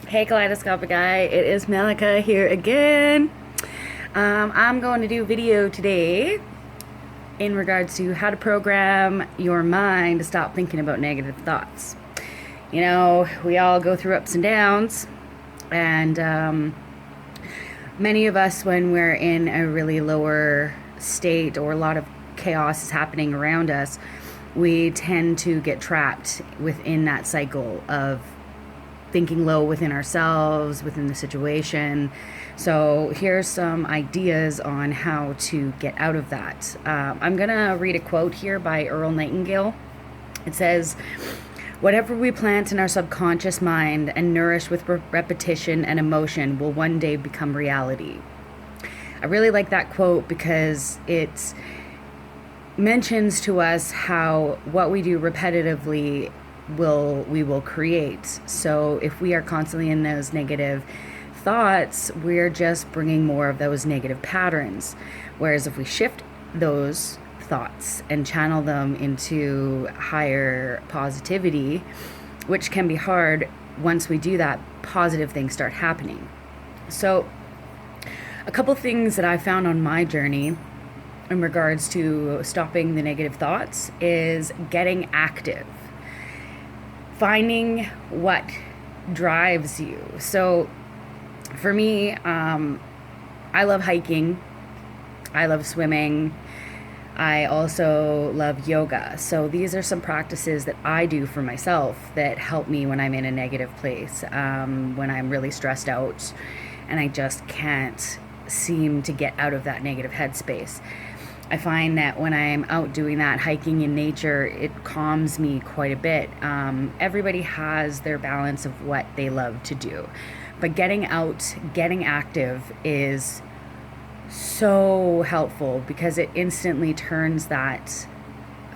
Hey Kaleidoscopic Guy, it is Malika here again. I'm going to do a video today in regards to how to program your mind to stop thinking about negative thoughts. You know, we all go through ups and downs, and many of us, when we're in a really lower state or a lot of chaos is happening around us, we tend to get trapped within that cycle of thinking low within ourselves, within the situation. So here's some ideas on how to get out of that. I'm gonna read a quote here by Earl Nightingale. It says, "Whatever we plant in our subconscious mind and nourish with repetition and emotion will one day become reality." I really like that quote because it mentions to us how what we do repetitively we will create. So if we are constantly in those negative thoughts, we're just bringing more of those negative patterns. Whereas if we shift those thoughts and channel them into higher positivity, which can be hard, once we do that, positive things start happening. So a couple things that I found on my journey in regards to stopping the negative thoughts is getting active. Finding what drives you. So for me, I love hiking. I love swimming. I also love yoga. So these are some practices that I do for myself that help me when I'm in a negative place, when I'm really stressed out and I just can't seem to get out of that negative headspace. I find that when I'm out doing that, hiking in nature, it calms me quite a bit. Everybody has their balance of what they love to do. But getting out, getting active is so helpful because it instantly turns that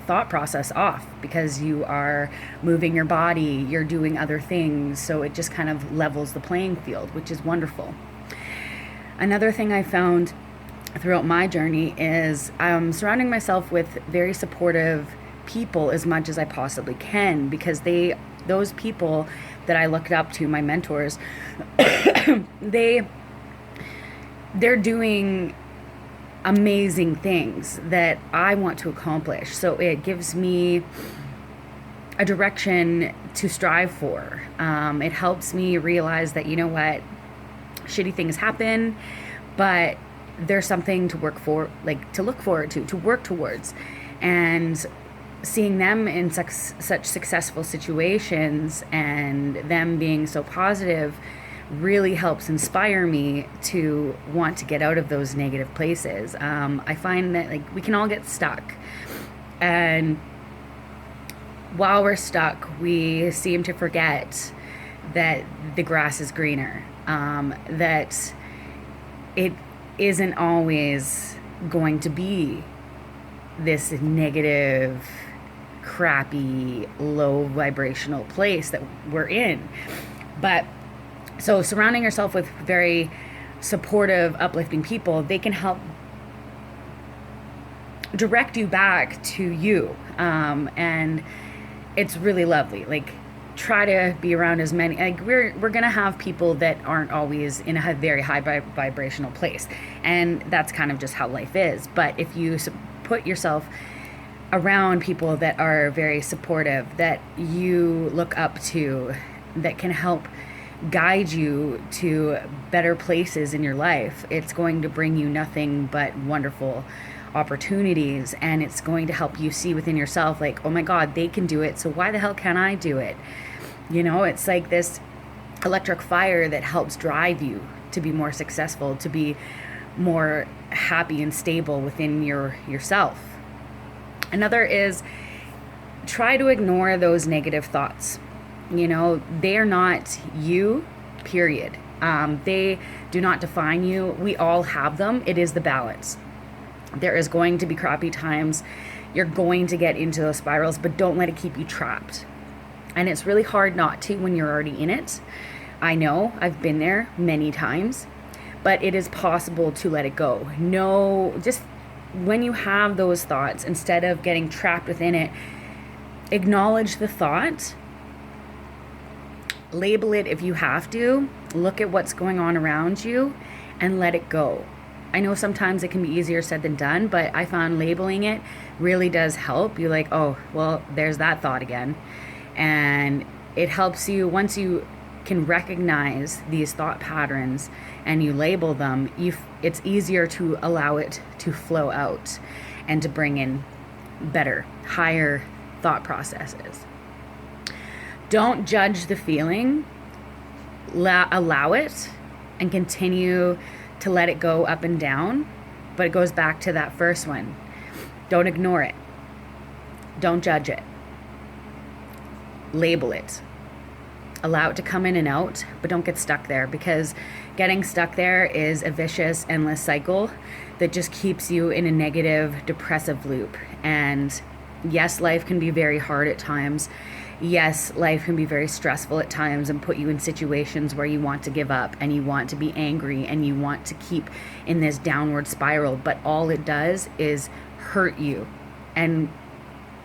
thought process off because you are moving your body, you're doing other things. So it just kind of levels the playing field, which is wonderful. Another thing I found throughout my journey is surrounding myself with very supportive people as much as I possibly can, because those people that I looked up to, my mentors, they're doing amazing things that I want to accomplish. So it gives me a direction to strive for. It helps me realize that, you know what, shitty things happen, but there's something to work for, to look forward to work towards. And seeing them in such successful situations and them being so positive really helps inspire me to want to get out of those negative places. I find that we can all get stuck, and while we're stuck, we seem to forget that the grass is greener, that it isn't always going to be this negative, crappy, low vibrational place that we're in. But so surrounding yourself with very supportive, uplifting people, they can help direct you back to you. And it's really lovely. Try to be around as many, we're gonna have people that aren't always in a very high vibrational place, and that's kind of just how life is. But if you put yourself around people that are very supportive, that you look up to, that can help guide you to better places in your life, it's going to bring you nothing but wonderful opportunities, and it's going to help you see within yourself, oh my God, they can do it, so why the hell can't I do it? You know, it's like this electric fire that helps drive you to be more successful, to be more happy and stable within yourself. Another is try to ignore those negative thoughts. You know, they are not you, period. They do not define you. We all have them. It is the balance. There is going to be crappy times. You're going to get into those spirals, but don't let it keep you trapped. And it's really hard not to when you're already in it. I know, I've been there many times, but it is possible to let it go. No, just when you have those thoughts, instead of getting trapped within it, acknowledge the thought Label it if you have to. Look at what's going on around you and let it go. I know sometimes it can be easier said than done, but I found labeling it really does help. You're like, oh, well, there's that thought again. And it helps you, once you can recognize these thought patterns and you label them, it's easier to allow it to flow out and to bring in better, higher thought processes. Don't judge the feeling, allow it, and continue to let it go up and down. But it goes back to that first one. Don't ignore it. Don't judge it. Label it. Allow it to come in and out, but don't get stuck there, because getting stuck there is a vicious, endless cycle that just keeps you in a negative, depressive loop. And yes, life can be very hard at times. Yes, life can be very stressful at times and put you in situations where you want to give up and you want to be angry and you want to keep in this downward spiral. But all it does is hurt you. And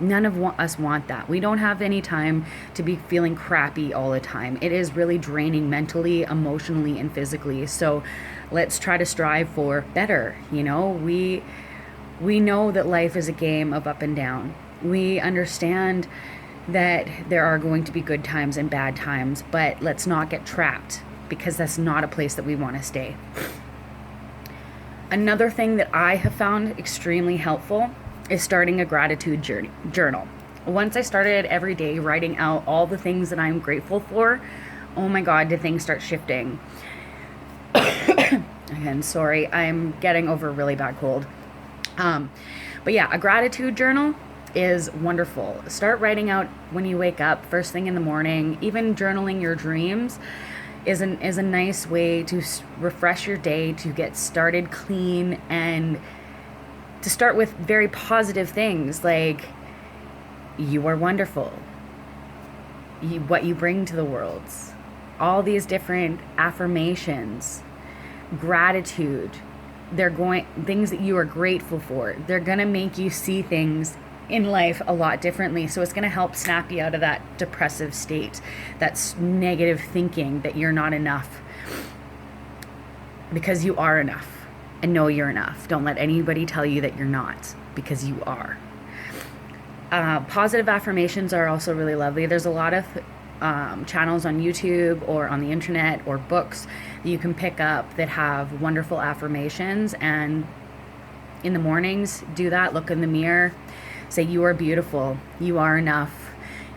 none of us want that. We don't have any time to be feeling crappy all the time. It is really draining mentally, emotionally, and physically. So let's try to strive for better. You know, we know that life is a game of up and down. We understand that there are going to be good times and bad times, but let's not get trapped, because that's not a place that we want to stay. Another thing that I have found extremely helpful is starting a gratitude journal. Once I started every day writing out all the things that I'm grateful for, oh my God, did things start shifting. Again, sorry, I'm getting over a really bad cold. But yeah, a gratitude journal is wonderful. Start writing out when you wake up, first thing in the morning. Even journaling your dreams is a nice way to refresh your day, to get started clean, and to start with very positive things like, you are wonderful, what you bring to the world, all these different affirmations, gratitude. Things that you are grateful for. They're gonna make you see things in life a lot differently. So it's going to help snap you out of that depressive state, that's negative thinking that you're not enough, because you are enough, and know you're enough. Don't let anybody tell you that you're not, because you are. Positive affirmations are also really lovely. There's a lot of channels on YouTube or on the internet or books that you can pick up that have wonderful affirmations, and in the mornings, do that. Look in the mirror. Say, you are beautiful, you are enough,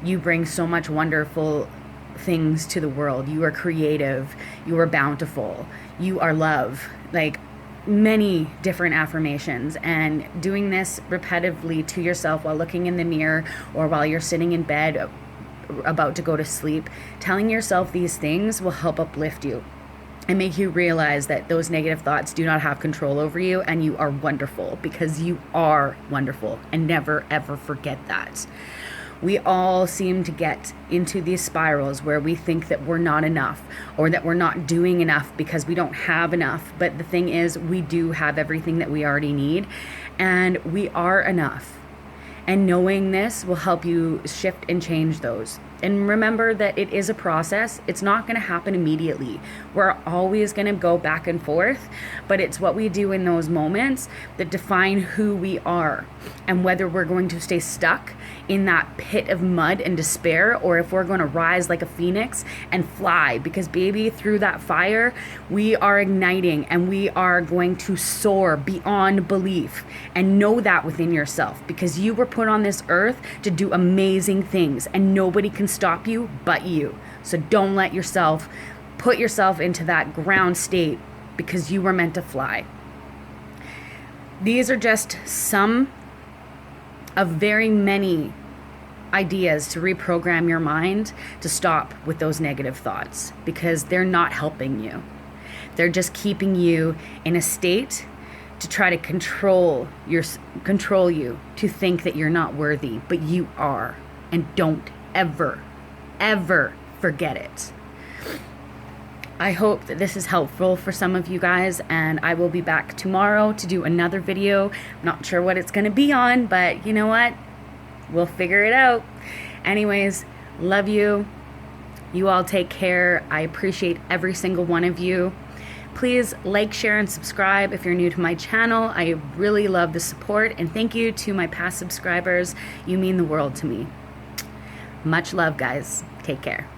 you bring so much wonderful things to the world, you are creative, you are bountiful, you are love. Like, many different affirmations. And doing this repetitively to yourself while looking in the mirror or while you're sitting in bed about to go to sleep, telling yourself these things will help uplift you and make you realize that those negative thoughts do not have control over you, and you are wonderful, because you are wonderful. And never ever forget that. We all seem to get into these spirals where we think that we're not enough, or that we're not doing enough because we don't have enough. But the thing is, we do have everything that we already need, and we are enough. And knowing this will help you shift and change those. And remember that it is a process. It's not going to happen immediately. We're always going to go back and forth, but it's what we do in those moments that define who we are, and whether we're going to stay stuck in that pit of mud and despair, or if we're going to rise like a phoenix and fly. Because baby, through that fire, we are igniting, and we are going to soar beyond belief. And know that within yourself, because you were put on this earth to do amazing things, and nobody can stop you but you. So don't let yourself put yourself into that ground state, because you were meant to fly. These are just some of very many ideas to reprogram your mind to stop with those negative thoughts, because they're not helping you. They're just keeping you in a state to try to control you, to think that you're not worthy, but you are. And don't ever forget it. I hope that this is helpful for some of you guys, and I will be back tomorrow to do another video. I'm not sure what it's going to be on, but you know what? We'll figure it out. Anyways, love you. You all take care. I appreciate every single one of you. Please like, share, and subscribe if you're new to my channel. I really love the support, and thank you to my past subscribers. You mean the world to me. Much love, guys. Take care.